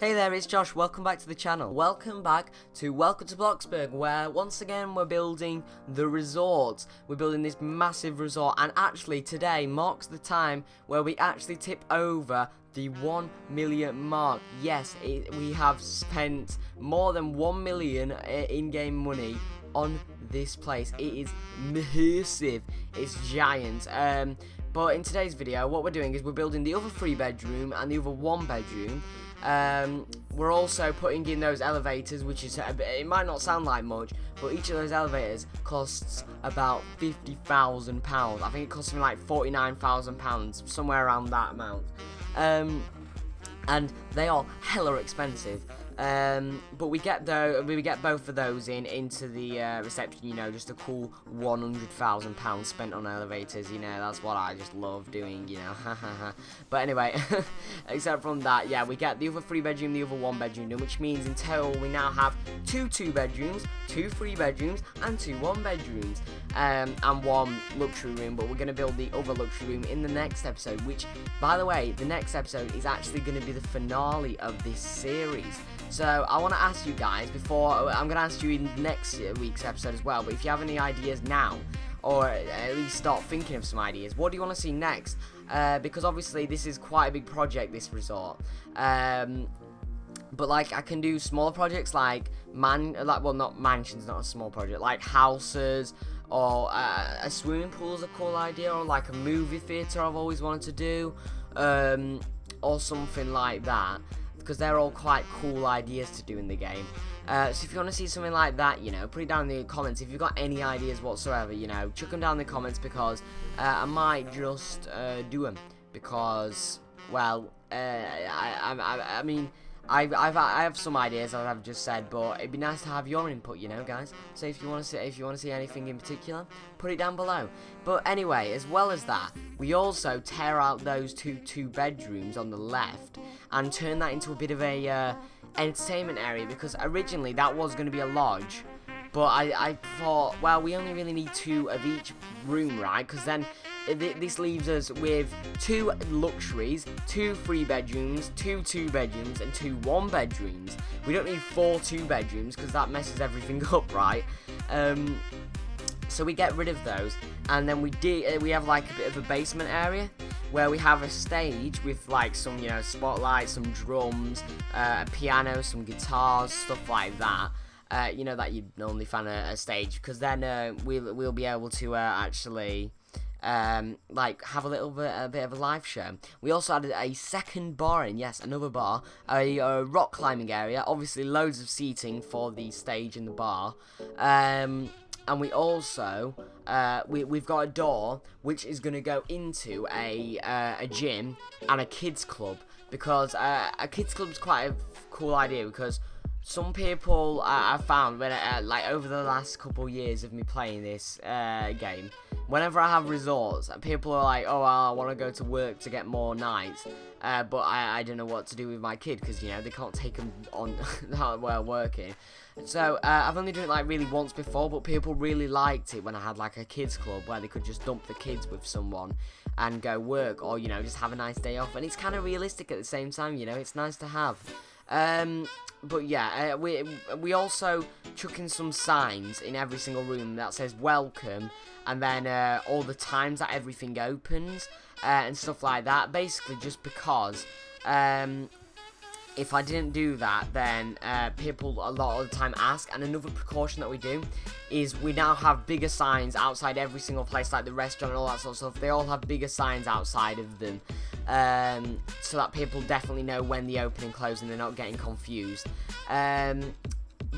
Hey there, it's Josh. Welcome back to the channel. Welcome back to Welcome to Bloxburg, where once again we're building the resort. We're building this massive resort, and actually today marks the time where we actually tip over the 1 million mark. Yes, we have spent more than 1 million in-game money on this place. It is massive. It's giant. But in today's video, what we're doing is we're building the other 3-bedroom and the other 1-bedroom. We're also putting in those elevators, which is it might not sound like much, but each of those elevators costs about £50,000. I think it costs something like £49,000, somewhere around that amount. And they are hella expensive. But we get both of those into the reception. You know, just a cool £100,000 spent on elevators. You know, that's what I just love doing. You know, but anyway, except from that, yeah, we get the other 3-bedroom, the other 1-bedroom done, which means in total we now have 2 2-bedrooms, 2 3-bedrooms, and 2 1-bedrooms, and 1 luxury room. But we're gonna build the other luxury room in the next episode. Which, by the way, the next episode is actually gonna be the finale of this series. So I want to ask you guys, before I'm going to ask you in next week's episode as well, but if you have any ideas now, or at least start thinking of some ideas, what do you want to see next? Because obviously this is quite a big project, this resort. But like I can do smaller projects like not mansions, not a small project, like houses, or a swimming pool is a cool idea, or like a movie theatre I've always wanted to do, or something like that. Because they're all quite cool ideas to do in the game. So if you want to see something like that, you know, put it down in the comments. If you've got any ideas whatsoever, you know, chuck them down in the comments, because I might just do them. Because, well, I mean, I have some ideas that I've just said, but it'd be nice to have your input, you know, guys. So if you want to see anything in particular, put it down below. But anyway, as well as that, we also tear out those two bedrooms on the left and turn that into a bit of a entertainment area, because originally that was going to be a lodge. But I thought, well, we only really need 2 of each room, right? Because then this leaves us with 2 luxuries, 2 3-bedrooms, 2 2-bedrooms, and 2 1-bedrooms. We don't need 4 2-bedrooms, because that messes everything up, right? So we get rid of those, and then we have like a bit of a basement area where we have a stage with like some, you know, spotlights, some drums, a piano, some guitars, stuff like that. You know, that you'd normally find a stage, because then we'll be able to actually like have a bit of a live show. We also added a second bar in, yes, another bar, a rock climbing area, obviously loads of seating for the stage and the bar, and we also we've got a door which is going to go into a gym and a kids club, because a kids club is quite a cool idea, because some people I've found when like over the last couple years of me playing this game, whenever I have resorts, people are like, oh, I want to go to work to get more nights, but I don't know what to do with my kid, because, you know, they can't take them on while working. So I've only done it like really once before, but people really liked it when I had like a kids club where they could just dump the kids with someone and go work, or, you know, just have a nice day off. And it's kind of realistic at the same time, you know, it's nice to have. But yeah, we also chuck in some signs in every single room that says welcome, and then all the times that everything opens, and stuff like that. Basically, just because if I didn't do that, then people a lot of the time ask. And another precaution that we do is we now have bigger signs outside every single place, like the restaurant and all that sort of stuff. They all have bigger signs outside of them, so that people definitely know when they open and close and they're not getting confused.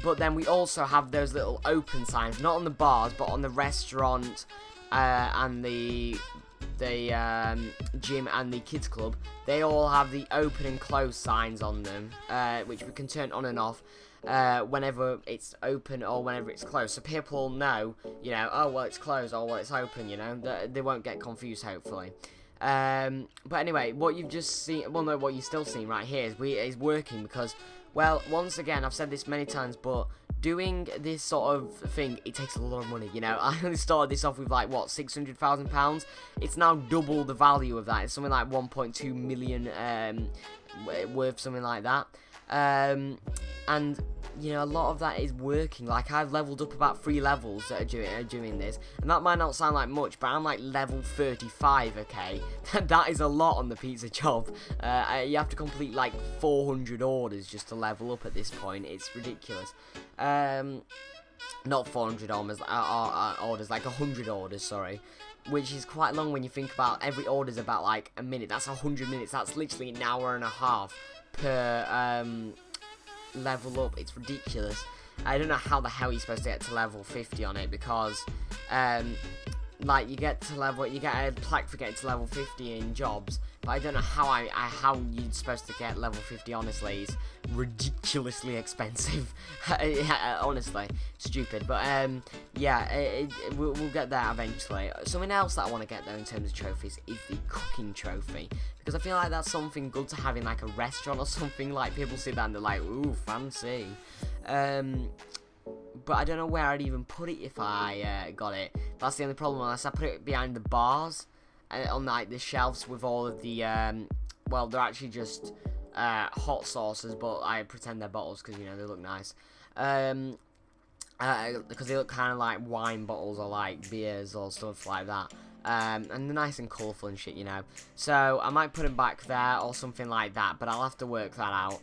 But then we also have those little open signs, not on the bars, but on the restaurant and the gym and the kids club. They all have the open and close signs on them, which we can turn on and off whenever it's open or whenever it's closed, so people know, you know, oh, well, it's closed, or well, it's open, you know, they won't get confused, hopefully. But anyway, what you've just seen, well, no, what you've still seen right here is working, because, well, once again, I've said this many times, but doing this sort of thing, it takes a lot of money, you know. I only started this off with, like, what, £600,000? It's now double the value of that. It's something like 1.2 million worth, something like that. And you know, a lot of that is working. Like, I've leveled up about 3 levels that are doing this, and that might not sound like much, but I'm like level 35, okay? That is a lot on the pizza job. You have to complete like 400 orders just to level up at this point. It's ridiculous. Not 400 orders, like 100 orders, sorry. Which is quite long when you think about every order's about like a minute. That's 100 minutes. That's literally an hour and a half per level up. It's ridiculous. I don't know how the hell you're supposed to get to level 50 on it, because like you get a plaque for getting to level 50 in jobs, but I don't know how you're supposed to get level 50. Honestly, it's ridiculously expensive. Honestly, stupid. But yeah, we'll get there eventually. Something else that I want to get though in terms of trophies is the cooking trophy, because I feel like that's something good to have in like a restaurant or something. Like, people see that and they're like, ooh, fancy. But I don't know where I'd even put it if I got it. That's the only problem, unless I put it behind the bars, on like the shelves with all of the well, they're actually just hot sauces, but I pretend they're bottles because, you know, they look nice. Because they look kind of like wine bottles or like beers or stuff like that. And they're nice and colourful and shit, you know. So I might put them back there or something like that, but I'll have to work that out.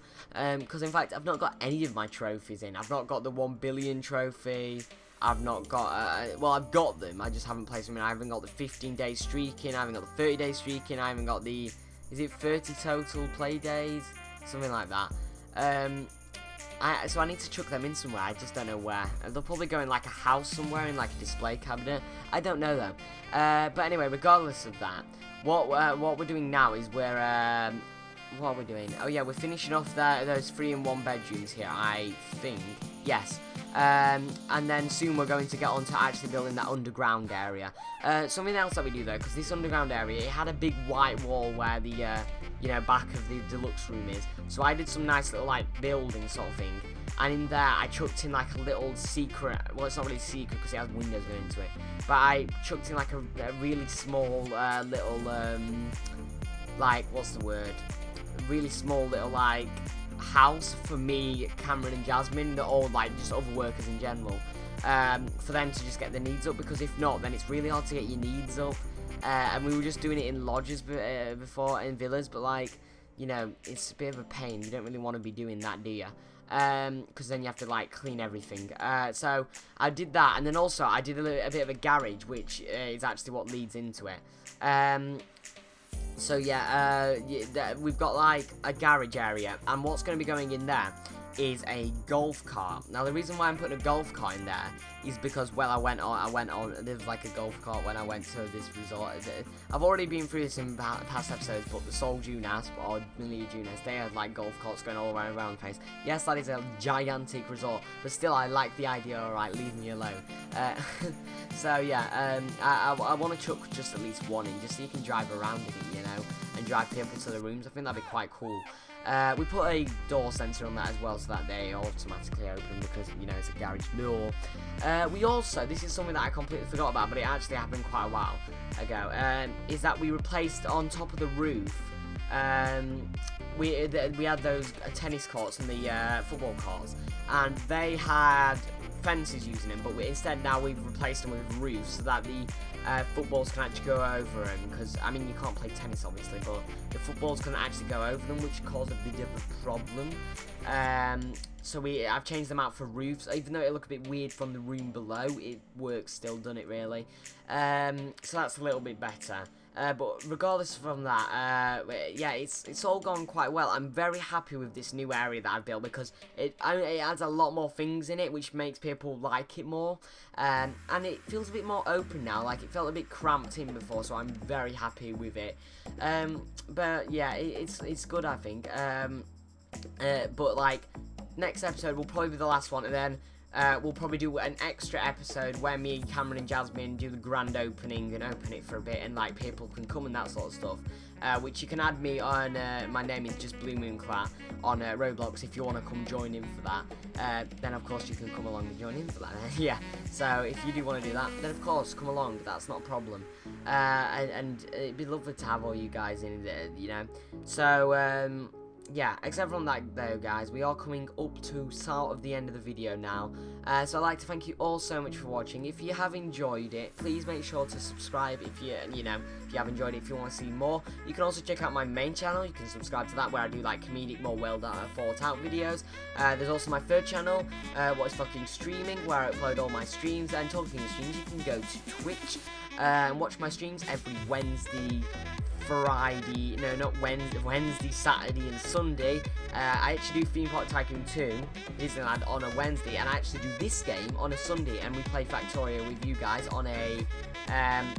Because in fact, I've not got any of my trophies in. I've not got the 1 billion trophy. I've not got, well, I've got them. I just haven't placed them in. I haven't got the 15-day streak in. I haven't got the 30-day streak in. I haven't got the, is it 30 total play days? Something like that. So I need to chuck them in somewhere. I just don't know where. They'll probably go in like a house somewhere, in like a display cabinet. I don't know though. But anyway, regardless of that, what we're doing now is what are we doing? Oh yeah, we're finishing off those 3 and 1 bedrooms here, I think. Yes. And then soon we're going to get on to actually building that underground area. Something else that we do though, because this underground area, it had a big white wall where the you know, back of the deluxe room is. So I did some nice little like building sort of thing, and in there I chucked in like a little secret. Well, it's not really secret because it has windows going into it, but I chucked in like a really small little like, what's the word? Really small little like house for me, Cameron and Jasmine, or like just other workers in general, for them to just get their needs up, because if not, then it's really hard to get your needs up. And we were just doing it in lodges before, in villas, but like, you know, it's a bit of a pain. You don't really want to be doing that, do you? Because then you have to like clean everything. So I did that, and then also I did a bit of a garage, which is actually what leads into it. So yeah, we've got like a garage area, and what's going to be going in there is a golf cart. Now the reason why I'm putting a golf cart in there is because, well, I went on there was like a golf cart when I went to this resort. I've already been through this in past episodes, but the Sol Junas or Millie Junas, they had like golf carts going all around the place. Yes, that is a gigantic resort, but still I like the idea. Alright, leave me alone. So yeah, I want to chuck just at least one in, just so you can drive around in it, you know, and drive people to the rooms. I think that'd be quite cool. We put a door sensor on that as well, so that they automatically open, because, you know, it's a garage door. We also, this is something that I completely forgot about, but it actually happened quite a while ago, is that we replaced on top of the roof, we had those tennis courts and the football courts, and they had fences using them, but instead now we've replaced them with roofs, so that the footballs can actually go over them, because, I mean, you can't play tennis obviously, but the footballs can actually go over them, which caused a bit of a problem. So I've changed them out for roofs, even though it look a bit weird from the room below, it works still, doesn't it, really? So that's a little bit better. But regardless from that, yeah, it's all gone quite well. I'm very happy with this new area that I've built, because it adds a lot more things in it, which makes people like it more. And it feels a bit more open now. Like, it felt a bit cramped in before, so I'm very happy with it. But yeah, it's good, I think. But like, next episode will probably be the last one, and then we'll probably do an extra episode where me, Cameron and Jasmine do the grand opening and open it for a bit, and like people can come and that sort of stuff, which you can add me on, my name is just Blue Moon Clat on Roblox if you want to come join in for that. Then of course you can come along and join in for that. Yeah, so if you do want to do that, then of course come along, that's not a problem. And it'd be lovely to have all you guys in there, you know. So yeah, except from that though, guys, we are coming up to sort of the end of the video now. So I'd like to thank you all so much for watching. If you have enjoyed it, please make sure to subscribe if you have enjoyed it. If you want to see more, you can also check out my main channel. You can subscribe to that, where I do like comedic, more well thought out videos. There's also my third channel, What Is Fucking Streaming, where I upload all my streams. And talking of streams, you can go to Twitch and watch my streams every Wednesday, Friday, no, not Wednesday, Saturday and Sunday. I actually do Theme Park Tycoon 2 Disneyland on a Wednesday, and I actually do this game on a Sunday, and we play Factorio with you guys on a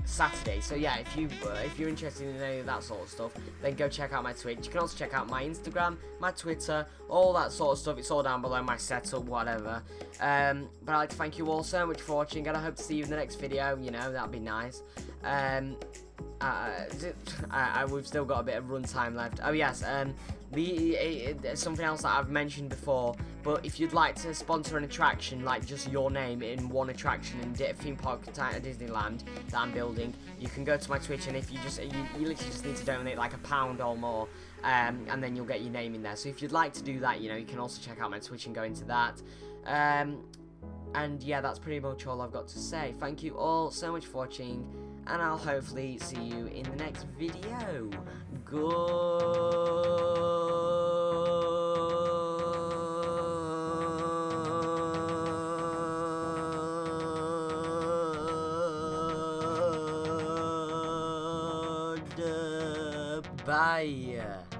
Saturday. So yeah, if you're interested in any of that sort of stuff, then go check out my Twitch. You can also check out my Instagram, my Twitter, all that sort of stuff. It's all down below, my setup, whatever. But I'd like to thank you all so much for watching, and I hope to see you in the next video. You know, that'd be nice. We've still got a bit of runtime left. Oh yes, something else that I've mentioned before, but if you'd like to sponsor an attraction, like just your name in one attraction in Theme Park Disneyland that I'm building, you can go to my Twitch, and if you literally just need to donate like £1 or more, and then you'll get your name in there. So if you'd like to do that, you know, you can also check out my Twitch and go into that. And yeah, that's pretty much all I've got to say. Thank you all so much for watching, and I'll hopefully see you in the next video. Goodbye.